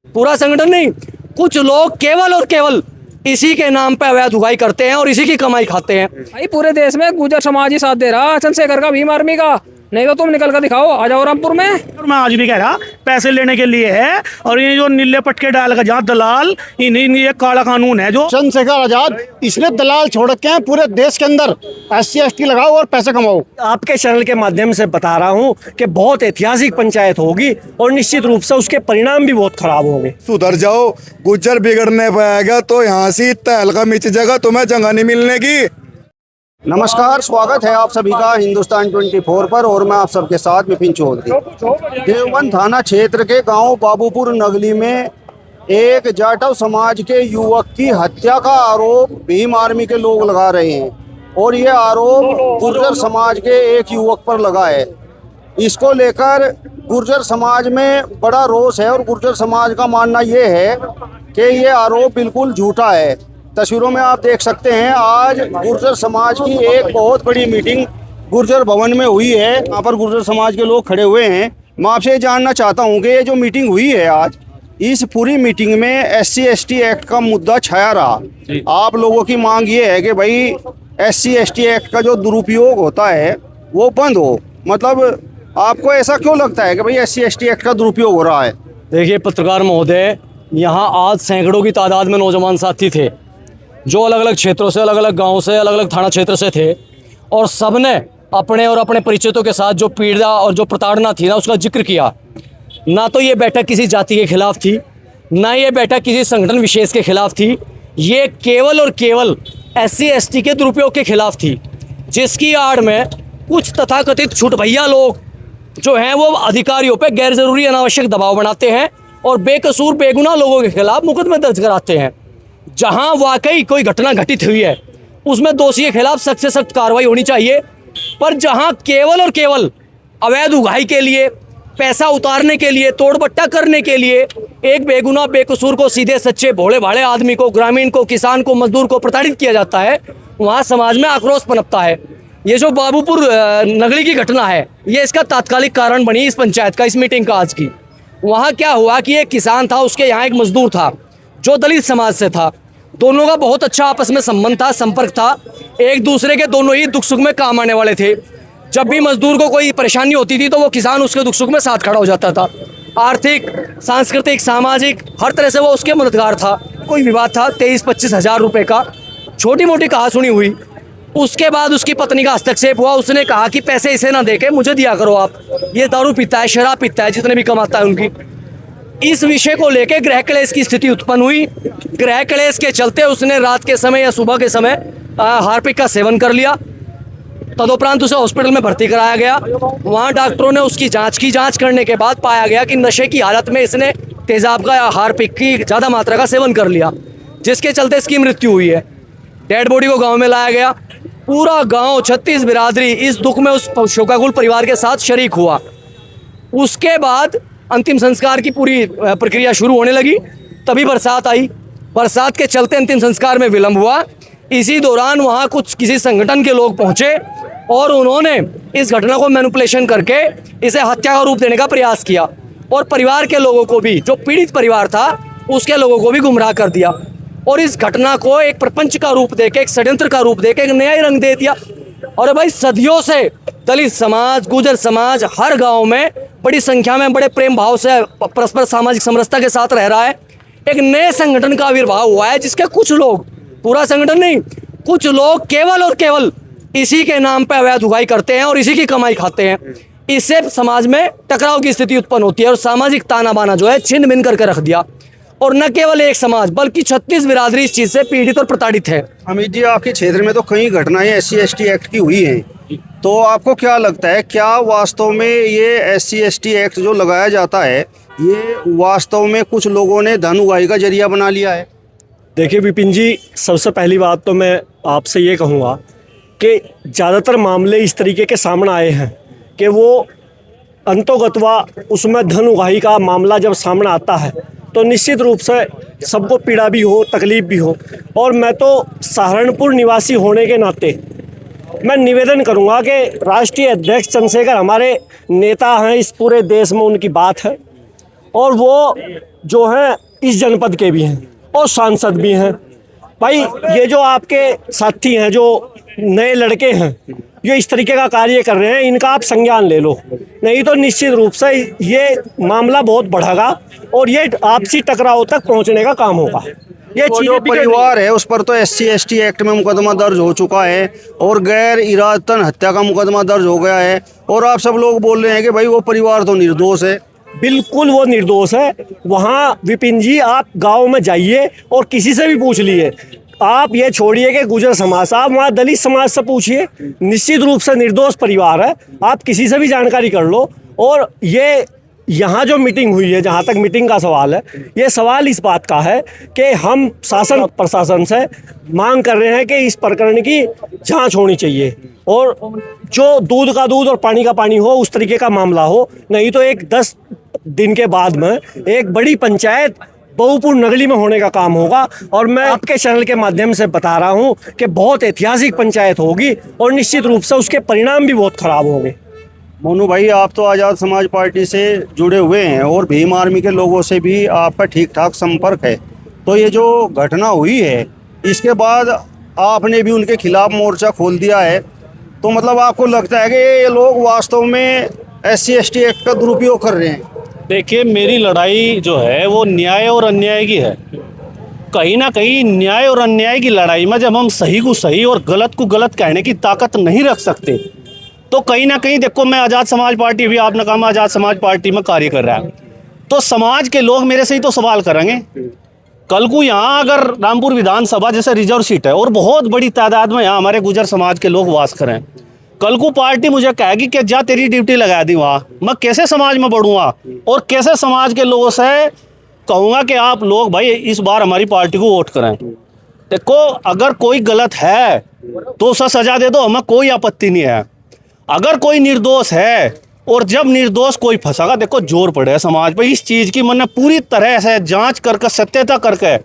पूरा संगठन नहीं, कुछ लोग केवल और केवल इसी के नाम पे अवैध उगाई करते हैं और इसी की कमाई खाते हैं। भाई पूरे देश में गुर्जर समाज ही साथ दे रहा चंद्रशेखर का, भीम आर्मी का। नहीं तो तुम निकल कर दिखाओ, आ जाओ रामपुर में। और मैं आज भी कह रहा पैसे लेने के लिए है, और ये जो नीले पटके डाल का जहाँ दलाल, ये काला कानून है जो चंद्रशेखर आजाद इसने दलाल छोड़ रखे हैं पूरे देश के अंदर। SC ST लगाओ और पैसे कमाओ। आपके चैनल के माध्यम से बता रहा हूं कि बहुत ऐतिहासिक पंचायत होगी और निश्चित रूप से उसके परिणाम भी बहुत खराब होंगे। सुधर जाओ, गुज्जर बिगड़ने पाएगा तो यहाँ से तहलका मिच जाएगा, तुम्हें जगह नहीं मिलने की। नमस्कार, स्वागत है आप सभी का हिंदुस्तान 24 पर और मैं आप सबके साथ विपिन चौधरी। देवबंद थाना क्षेत्र के गांव बाबूपुर नगली में एक जाटव समाज के युवक की हत्या का आरोप भीम आर्मी के लोग लगा रहे हैं और ये आरोप गुर्जर समाज के एक युवक पर लगा है। इसको लेकर गुर्जर समाज में बड़ा रोष है और गुर्जर समाज का मानना ये है कि ये आरोप बिल्कुल झूठा है। तस्वीरों में आप देख सकते हैं, आज गुर्जर समाज की एक बहुत बड़ी मीटिंग गुर्जर भवन में हुई है। यहाँ पर गुर्जर समाज के लोग खड़े हुए हैं। मैं आपसे ये जानना चाहता हूँ कि ये जो मीटिंग हुई है आज, इस पूरी मीटिंग में SC ST एक्ट का मुद्दा छाया रहा। आप लोगों की मांग ये है कि भाई SC ST एक्ट का जो दुरुपयोग होता है वो बंद हो। मतलब आपको ऐसा क्यों लगता है कि भाई SC ST एक्ट का दुरुपयोग हो रहा है? देखिए पत्रकार महोदय, यहाँ आज सैकड़ों की तादाद में नौजवान साथी थे जो अलग अलग क्षेत्रों से, अलग अलग गांव से, अलग अलग थाना क्षेत्र से थे और सबने अपने और अपने परिचितों के साथ जो पीड़ा और जो प्रताड़ना थी ना, उसका जिक्र किया। ना तो ये बैठक किसी जाति के खिलाफ थी, ना ये बैठक किसी संगठन विशेष के खिलाफ थी। ये केवल और केवल SC ST के दुरुपयोग के खिलाफ थी, जिसकी आड़ में कुछ तथाकथित छुटभैया लोग जो हैं वो अधिकारियों पर गैर जरूरी अनावश्यक दबाव बनाते हैं और बेकसूर बेगुनाह लोगों के खिलाफ मुकदमे दर्ज कराते हैं। जहां वाकई कोई घटना घटित हुई है उसमें दोषी के खिलाफ सख्त से सख्त कार्रवाई होनी चाहिए, पर जहां केवल और केवल अवैध उगाही के लिए, पैसा उतारने के लिए, तोड़बट्टा करने के लिए एक बेगुनाह बेकसूर को, सीधे सच्चे भोले भाले आदमी को, ग्रामीण को, किसान को, मजदूर को प्रताड़ित किया जाता है, वहां समाज में आक्रोश पनपता है। ये जो बाबूपुर नगली की घटना है, ये इसका तात्कालिक कारण बनी इस पंचायत का, इस मीटिंग का आज की। वहाँ क्या हुआ कि एक किसान था, उसके यहाँ एक मजदूर था जो दलित समाज से था। दोनों का बहुत अच्छा आपस में संबंध था, संपर्क था, एक दूसरे के दोनों ही दुख सुख में काम आने वाले थे। जब भी मजदूर को कोई परेशानी होती थी तो वो किसान उसके दुख सुख में साथ खड़ा हो जाता था। आर्थिक, सांस्कृतिक, सामाजिक हर तरह से वो उसके मददगार था। कोई विवाद था 23-25 हज़ार रुपये का, छोटी मोटी कहासुनी हुई। उसके बाद उसकी पत्नी का हस्तक्षेप हुआ। उसने कहा कि पैसे इसे ना देके मुझे दिया करो आप, ये दारू पीता है, शराब पीता है, जितने भी कमाता है उनकी। इस विषय को लेकर गृह क्लेश की स्थिति उत्पन्न हुई। गृह क्लेश के चलते उसने रात के समय या सुबह के समय हार्पिक का सेवन कर लिया। तदुपरांत उसे हॉस्पिटल में भर्ती कराया गया। वहाँ डॉक्टरों ने उसकी जांच की। जांच करने के बाद पाया गया कि नशे की हालत में इसने तेजाब का या हार्पिक की ज़्यादा मात्रा का सेवन कर लिया, जिसके चलते इसकी मृत्यु हुई है। डेड बॉडी को गाँव में लाया गया। पूरा गाँव, 36 बिरादरी इस दुख में उस शोकाकुल परिवार के साथ शरीक हुआ। उसके बाद अंतिम संस्कार की पूरी प्रक्रिया शुरू होने लगी, तभी बरसात आई। बरसात के चलते अंतिम संस्कार में विलंब हुआ। इसी दौरान वहाँ कुछ किसी संगठन के लोग पहुँचे और उन्होंने इस घटना को मैनिपुलेशन करके इसे हत्या का रूप देने का प्रयास किया और परिवार के लोगों को भी, जो पीड़ित परिवार था उसके लोगों को भी गुमराह कर दिया और इस घटना को एक प्रपंच का रूप देके, एक षड्यंत्र का रूप देके एक नया ही रंग दे दिया। और भाई सदियों से दलित समाज, गुर्जर समाज हर गांव में बड़ी संख्या में बड़े प्रेम भाव से परस्पर सामाजिक समरसता के साथ रह रहा है। एक नए संगठन का आविर्भाव हुआ है जिसके कुछ लोग, पूरा संगठन नहीं, कुछ लोग केवल और केवल इसी के नाम पे अवैध उगाही करते हैं और इसी की कमाई खाते हैं। इससे समाज में टकराव की स्थिति उत्पन्न होती है और सामाजिक ताना बाना जो है छिन्न भिन्न करके रख दिया। और न केवल एक समाज बल्कि 36 बिरादरी इस चीज से पीड़ित और प्रताड़ित है। अमित जी, आपके क्षेत्र में तो कई घटनाएं SC ST एक्ट की हुई हैं, तो आपको क्या लगता है, क्या वास्तव में ये SC ST एक्ट जो लगाया जाता है ये वास्तव में कुछ लोगों ने धन उगाही का जरिया बना लिया है? देखिए विपिन जी, सबसे पहली बात तो मैं आपसे ये कहूँगा कि ज़्यादातर मामले इस तरीके के सामने आए हैं कि वो अंतोगत्वा उसमें धन उगाही का मामला जब सामने आता है तो निश्चित रूप से सबको पीड़ा भी हो, तकलीफ भी हो। और मैं तो सहारनपुर निवासी होने के नाते मैं निवेदन करूंगा कि राष्ट्रीय अध्यक्ष चंद्रशेखर हमारे नेता हैं, इस पूरे देश में उनकी बात है और वो जो हैं इस जनपद के भी हैं और सांसद भी हैं। भाई ये जो आपके साथी हैं, जो नए लड़के हैं, जो इस तरीके का कार्य कर रहे हैं, इनका आप संज्ञान ले लो, नहीं तो निश्चित रूप से ये मामला बहुत बढ़ेगा और ये आपसी टकराव तक पहुंचने का काम होगा। ये वो जो परिवार है उस पर तो SC/ST एक्ट में मुकदमा दर्ज हो चुका है और गैर इरादतन हत्या का मुकदमा दर्ज हो गया है, और आप सब लोग बोल रहे हैं कि भाई वो परिवार तो निर्दोष है। बिल्कुल वो निर्दोष है। वहाँ विपिन जी आप गांव में जाइए और किसी से भी पूछ लिए, आप ये छोड़िए कि गुजर समाज, साहब वहाँ दलित समाज से पूछिए, निश्चित रूप से निर्दोष परिवार है। आप किसी से भी जानकारी कर लो। और ये यहाँ जो मीटिंग हुई है, जहाँ तक मीटिंग का सवाल है, ये सवाल इस बात का है कि हम शासन प्रशासन से मांग कर रहे हैं कि इस प्रकरण की जांच होनी चाहिए और जो दूध का दूध और पानी का पानी हो उस तरीके का मामला हो, नहीं तो एक 10 दिन के बाद में एक बड़ी पंचायत बाबूपुर नगली में होने का काम होगा। और मैं आपके चैनल के माध्यम से बता रहा हूँ कि बहुत ऐतिहासिक पंचायत होगी और निश्चित रूप से उसके परिणाम भी बहुत खराब होंगे। मोनू भाई, आप तो आज़ाद समाज पार्टी से जुड़े हुए हैं और भीम आर्मी के लोगों से भी आपका ठीक ठाक संपर्क है, तो ये जो घटना हुई है इसके बाद आपने भी उनके खिलाफ मोर्चा खोल दिया है, तो मतलब आपको लगता है कि ये लोग वास्तव में SC/ST एक्ट का दुरुपयोग कर रहे हैं? देखिए, मेरी लड़ाई जो है वो न्याय और अन्याय की है। कहीं ना कहीं न्याय और अन्याय की लड़ाई में जब हम सही को सही और गलत को गलत कहने की ताकत नहीं रख सकते, तो कहीं ना कहीं देखो, मैं आज़ाद समाज पार्टी, भी आपने कहा मैं आज़ाद समाज पार्टी में कार्य कर रहा है, तो समाज के लोग मेरे से ही तो सवाल करेंगे। कल को यहाँ अगर रामपुर विधानसभा जैसे रिजर्व सीट है और बहुत बड़ी तादाद में यहाँ हमारे गुजर समाज के लोग वास करें, कल को पार्टी मुझे कहेगी कि जा तेरी ड्यूटी लगा दी वहाँ, मैं कैसे समाज में बढ़ूँगा और कैसे समाज के लोगों से कहूँगा कि आप लोग भाई इस बार हमारी पार्टी को वोट करें। देखो, अगर कोई गलत है तो उसे सजा दे दो, हमें कोई आपत्ति नहीं है। अगर कोई निर्दोष है और जब निर्दोष कोई फंसागा, देखो जोर पड़े समाज पर इस चीज़ की, मैंने पूरी तरह से जांच करके सत्यता करके,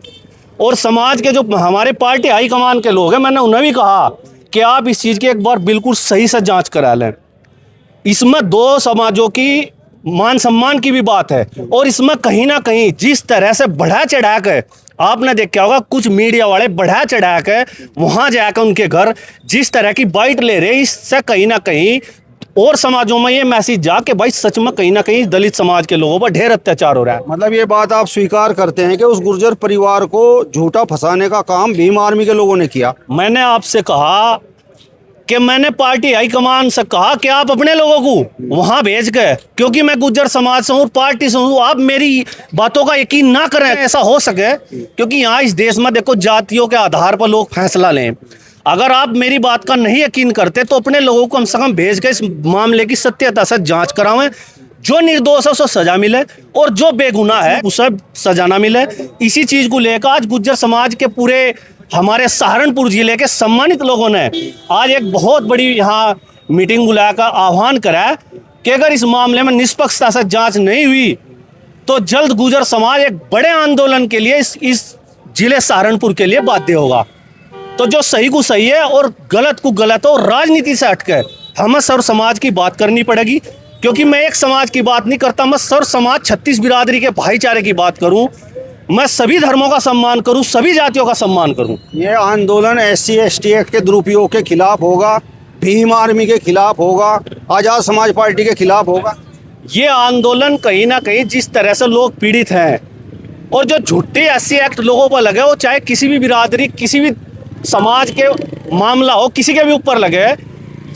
और समाज के जो हमारे पार्टी हाईकमान के लोग हैं, मैंने उन्हें भी कहा कि आप इस चीज़ की एक बार बिल्कुल सही से जांच करा लें। इसमें दो समाजों की मान सम्मान की भी बात है, और इसमें कहीं ना कहीं जिस तरह से बढ़ा चढ़ा के आपने देखा होगा, कुछ मीडिया वाले बढ़ा चढ़ा के वहाँ जाकर उनके घर जिस तरह की बाइट ले रहे हैं, इससे कहीं ना कहीं और समाजों में ये मैसेज जा के भाई सच में कहीं ना कहीं दलित समाज के लोगों पर ढेर अत्याचार हो रहा है। मतलब ये बात आप स्वीकार करते हैं कि उस गुर्जर परिवार को झूठा फंसाने का काम भीम आर्मी के लोगों ने किया? मैंने आपसे कहा कि मैंने पार्टी हाईकमान से कहा कि आप अपने लोगों को वहां भेज के, क्योंकि मैं गुर्जर समाज से हूँ, पार्टी से हूँ, आप मेरी बातों का यकीन ना करें, ऐसा हो सके, क्योंकि यहाँ इस देश में देखो जातियों के आधार पर लोग फैसला लें। अगर आप मेरी बात का नहीं यकीन करते तो अपने लोगों को कम से कम भेज के इस मामले की सत्यता से जांच करावें, जो निर्दोष है उसे सजा मिले और जो बेगुनाह है उसे सजा ना मिले। इसी चीज को लेकर आज गुर्जर समाज के पूरे हमारे सहारनपुर जिले के सम्मानित लोगों ने आज एक बहुत बड़ी यहाँ मीटिंग बुलाकर आह्वान करा है कि अगर इस मामले में निष्पक्षता से जांच नहीं हुई तो जल्द गुर्जर समाज एक बड़े आंदोलन के लिए इस जिले सहारनपुर के लिए बाध्य होगा। तो जो सही को सही है और गलत को गलत हो, राजनीति से हटकर हमें सर्व समाज की बात करनी पड़ेगी, क्योंकि मैं एक समाज की बात नहीं करता, मैं सर्व समाज 36 बिरादरी के भाईचारे की बात करूं, मैं सभी धर्मों का सम्मान करूं, सभी जातियों का सम्मान करूं। ये आंदोलन SC/ST एक्ट के दुरुपयोग के खिलाफ होगा, भीम आर्मी के खिलाफ होगा, आज़ाद समाज पार्टी के खिलाफ होगा। ये आंदोलन कहीं ना कहीं जिस तरह से लोग पीड़ित हैं और जो झूठे SC एक्ट लोगों पर लगे, वो चाहे किसी भी बिरादरी, किसी भी समाज के मामला हो, किसी के भी ऊपर लगे,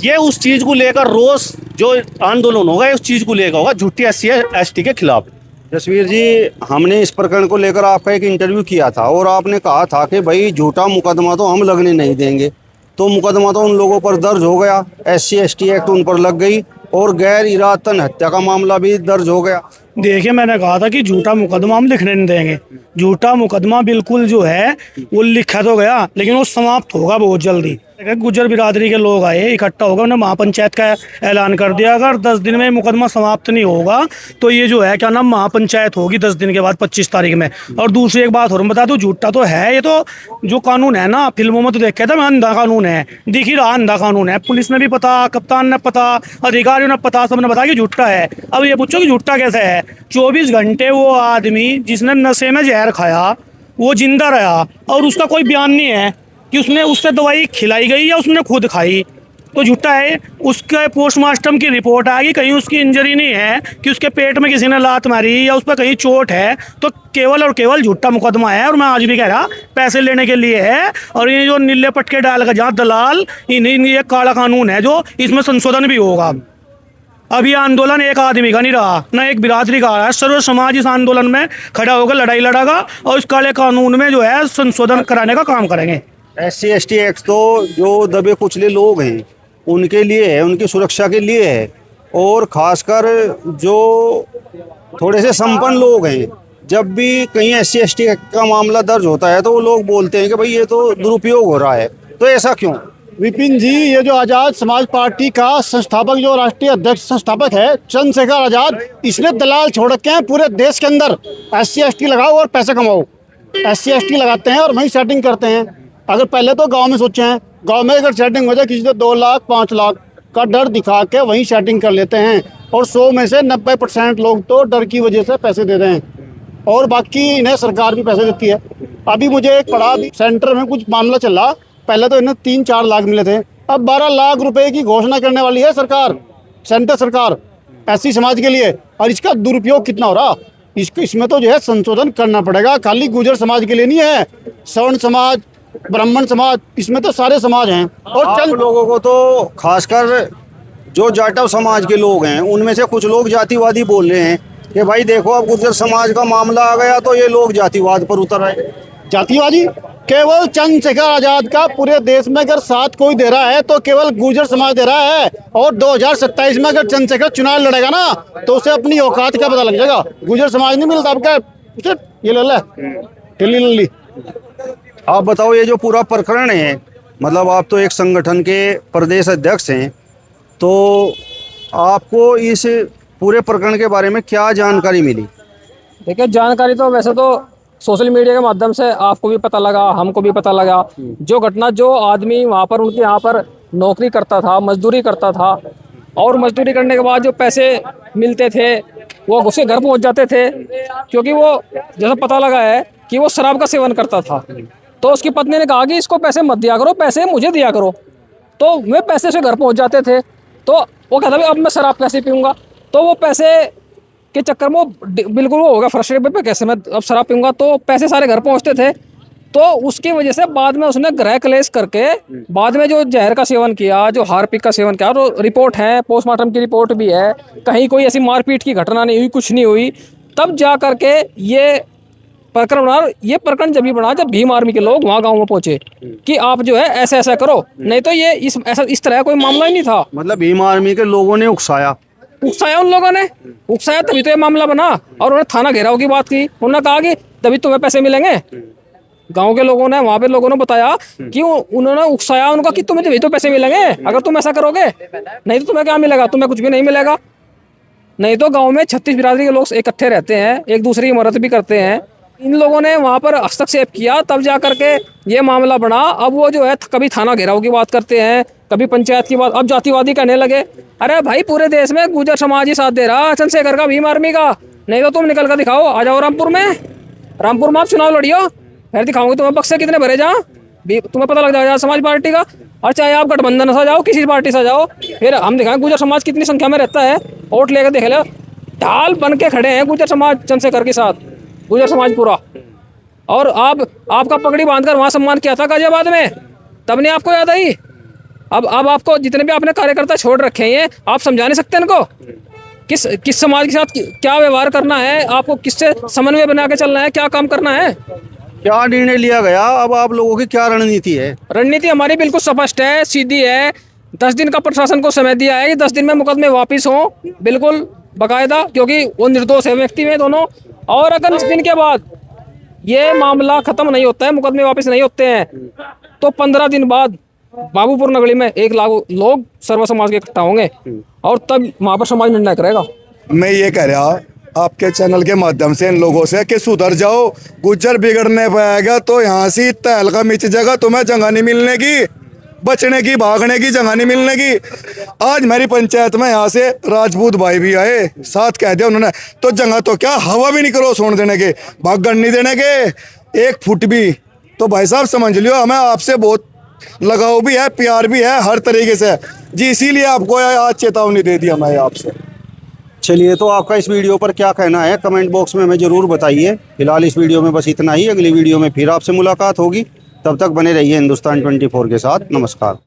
ये उस चीज़ को लेकर रोज जो आंदोलन होगा उस चीज़ को लेकर होगा, झूठी SC/ST के खिलाफ। जसवीर जी, हमने इस प्रकरण को लेकर आपका एक इंटरव्यू किया था और आपने कहा था कि भाई झूठा मुकदमा तो हम लगने नहीं देंगे, तो मुकदमा तो उन लोगों पर दर्ज हो गया, SC/ST एक्ट उन पर लग गई और गैर इरादतन हत्या का मामला भी दर्ज हो गया। देखिए, मैंने कहा था कि झूठा मुकदमा हम लिखने नहीं देंगे। झूठा मुकदमा बिल्कुल जो है वो लिखा तो गया, लेकिन वो समाप्त होगा बहुत जल्दी। गुजर बिरादरी के लोग आए इकट्ठा होगा, उन्हें महापंचायत का ऐलान कर दिया। अगर 10 दिन में मुकदमा समाप्त नहीं होगा तो ये जो है क्या नाम महापंचायत होगी 10 दिन के बाद 25 तारीख में। और दूसरी एक बात और मैं बता दूं, झूठा तो है ये, तो जो कानून है ना फिल्मों में तो देख के था मैं, अंधा कानून है, दिख ही रहा अंधा कानून है। पुलिस ने भी पता, कप्तान ने पता, अधिकारियों ने पता, सबने बताया कि झूठा है। अब ये पूछो कि झूठा कैसे है? 24 घंटे वो आदमी जिसने नशे में जहर खाया वो जिंदा रहा और उसका कोई बयान नहीं है कि उसने उससे दवाई खिलाई गई या उसने खुद खाई, तो झूठा है। उसके पोस्टमार्टम की रिपोर्ट आएगी, कहीं उसकी इंजरी नहीं है कि उसके पेट में किसी ने लात मारी या उस पर कहीं चोट है, तो केवल और केवल झूठा मुकदमा है। और मैं आज भी कह रहा पैसे लेने के लिए है। और ये जो नीले पटके डाल का जहाँ दलाल, ये काला कानून है जो इसमें संशोधन भी होगा। अब ये आंदोलन एक आदमी का नहीं रहा, ना एक बिरादरी का रहा है, सर्व समाज इस आंदोलन में खड़ा होकर लड़ाई लड़ेगा और इस काले कानून में जो है संशोधन कराने का काम करेंगे। SC ST एक्ट तो जो दबे कुचले लोग हैं उनके लिए है, उनकी सुरक्षा के लिए है। और खासकर जो थोड़े से संपन्न लोग हैं, जब भी कहीं SC ST एक्ट का मामला दर्ज होता है तो वो लोग बोलते हैं कि भाई ये तो दुरुपयोग हो रहा है। तो ऐसा क्यों? विपिन जी, ये जो आज़ाद समाज पार्टी का संस्थापक, जो राष्ट्रीय अध्यक्ष संस्थापक है चंद्रशेखर आज़ाद, इसने दलाल छोड़ रखे हैं पूरे देश के अंदर। SC ST लगाओ और पैसे कमाओ। SC ST लगाते हैं और वहीं सेटिंग करते हैं। अगर पहले तो गांव में सोचे हैं, गांव में अगर सेटिंग हो जाए किसी से 2 लाख 5 लाख का डर दिखा के वहीं सेटिंग कर लेते हैं। और 100 में से 90% लोग तो डर की वजह से पैसे दे रहे हैं और बाकी इन्हें सरकार भी पैसे देती है। अभी मुझे एक पड़ा, सेंटर में कुछ मामला चल रहा, पहले तो इन्हें 3-4 लाख मिले थे, अब 12 लाख रुपए की घोषणा करने वाली है सरकार, सेंटर सरकार SC समाज के लिए। और इसका दुरुपयोग कितना हो रहा, इसमें तो जो है संशोधन करना पड़ेगा। खाली गुर्जर समाज के लिए नहीं है, सवर्ण समाज, ब्राह्मण समाज, इसमें तो सारे समाज हैं। और चंद लोगों को तो खासकर जो जाटव समाज के लोग हैं उनमें से कुछ लोग जातिवादी बोल रहे हैं कि भाई देखो अब गुर्जर समाज का मामला आ गया तो ये लोग जातिवाद पर उतर आए। जातिवादी केवल चंद्रशेखर आजाद का पूरे देश में अगर साथ कोई दे रहा है तो केवल गुर्जर समाज दे रहा है। और 2027 में अगर चंद्रशेखर चुनाव लड़ेगा ना तो उसे अपनी औकात का पता लग जाएगा। गुर्जर समाज नहीं मिलता, अब क्या उसे ये ले ली। आप बताओ, ये जो पूरा प्रकरण है, मतलब आप तो एक संगठन के प्रदेश अध्यक्ष हैं, तो आपको इस पूरे प्रकरण के बारे में क्या जानकारी मिली? देखिए, जानकारी तो वैसे तो सोशल मीडिया के माध्यम से आपको भी पता लगा, हमको भी पता लगा। जो घटना, जो आदमी वहाँ पर उनके यहाँ पर नौकरी करता था, मजदूरी करता था, और मजदूरी करने के बाद जो पैसे मिलते थे वो उसके घर पहुँच जाते थे, क्योंकि वो जैसा पता लगा है कि वो शराब का सेवन करता था। तो उसकी पत्नी ने कहा कि इसको पैसे मत दिया करो, पैसे मुझे दिया करो। तो वे पैसे से घर पहुँच जाते थे। तो वो कहता भाई अब मैं शराब कैसे पीऊँगा, तो वो पैसे के चक्कर में बिल्कुल वो होगा फ्रस्ट्रेटेड पे, कैसे मैं अब शराब पीऊँगा। तो पैसे सारे घर पहुँचते थे। तो उसकी वजह से बाद में उसने गृह क्लेश करके बाद में जो जहर का सेवन किया, जो हार्पिक का सेवन किया, तो रिपोर्ट है, पोस्टमार्टम की रिपोर्ट भी है, कहीं कोई ऐसी मारपीट की घटना नहीं हुई, कुछ नहीं हुई। तब जा करके ये प्रकरण बना। ये प्रकरण जब भी बना जब भीम आर्मी के लोग वहाँ गाँव में पहुंचे कि आप जो है ऐसा ऐसा करो, नहीं तो ये इस तरह कोई मामला ही नहीं था। मतलब भीम आर्मी के लोगों ने उकसाया उन लोगों ने उकसाया, तभी तो ये मामला बना। और उन्होंने थाना घेराव की बात की, उन्होंने कहा कि तभी तुम्हें पैसे मिलेंगे। गांव के लोगों ने, वहाँ पे लोगों ने बताया कि उन्होंने उकसाया उनका कि तुम्हें तभी तो पैसे मिलेंगे अगर तुम ऐसा करोगे, नहीं तो तुम्हें क्या मिलेगा, तुम्हें कुछ भी नहीं मिलेगा। नहीं तो गाँव में 36 बिरादरी के लोग इकट्ठे रहते हैं, एक दूसरे की मदद भी करते हैं। इन लोगों ने वहाँ पर हस्तक्षेप किया, तब जा करके ये मामला बना। अब वो जो है कभी थाना घेराव की बात करते हैं, कभी पंचायत की बात, अब जातिवादी कहने लगे। अरे भाई, पूरे देश में गुर्जर समाज ही साथ दे रहा, चंद्रशेखर का, भीम आर्मी का। नहीं तो तुम निकल कर दिखाओ, आ जाओ रामपुर में आप चुनाव लड़ियो, फिर दिखाओगे तुम्हें बक्से कितने भरे जहाँ, तुम्हें पता लग जाएगा समाज पार्टी का। और चाहे आप गठबंधन से जाओ, किसी पार्टी से जाओ, फिर हम दिखाएंगे गुर्जर समाज कितनी संख्या में रहता है। वोट लेकर देख लो, ढाल बन के खड़े हैं गुर्जर समाज चंद्रशेखर के साथ, गुर्जर समाज पूरा। और आपका पगड़ी बांधकर वहाँ सम्मान किया था गाजियाबाद में, तब नहीं आपको याद आई? अब आपको जितने भी आपने कार्यकर्ता छोड़ रखे हैं, आप समझा नहीं सकते इनको किस समाज के साथ क्या व्यवहार करना है, आपको किससे समन्वय बना के चलना है, क्या काम करना है। क्या निर्णय लिया गया? अब आप लोगों की क्या रणनीति है? रणनीति हमारी बिल्कुल स्पष्ट है, सीधी है। 10 दिन का प्रशासन को समय दिया है कि 10 दिन में मुकदमे वापिस हों, बिल्कुल बाकायदा, क्योंकि वो निर्दोष है व्यक्ति में दोनों। और अगर 10 दिन के बाद ये मामला खत्म नहीं होता है, मुकदमे वापस नहीं होते हैं, तो 15 दिन बाद बाबूपुर नगरी में 1 लाख लोग सर्व समाज के इकट्ठा होंगे और तब वहां पर समाज निर्णय करेगा। मैं ये कह रहा आपके चैनल के माध्यम से इन लोगों से कि सुधर जाओ, गुज्जर बिगड़ने पाएगा तो यहाँ से तहलका मिच जगह, तुम्हें जगह नहीं मिलने की, बचने की भागने की जगह नहीं मिलने की। आज मेरी पंचायत में यहाँ से राजपूत भाई भी आए, साथ कह दिया उन्होंने, तो जगह तो क्या हवा भी नहीं करो सोने देने के, भागन नहीं देने के 1 फुट भी। तो भाई साहब समझ लियो हमें आपसे बहुत लगाव भी है, प्यार भी है हर तरीके से जी, इसीलिए आपको आज चेतावनी दे दिया मैं आपसे। चलिए, तो आपका इस वीडियो पर क्या कहना है कमेंट बॉक्स में हमें ज़रूर बताइए। फिलहाल इस वीडियो में बस इतना ही। अगली वीडियो में फिर आपसे मुलाकात होगी, तब तक बने रहिए हिंदुस्तान 24 के साथ। नमस्कार।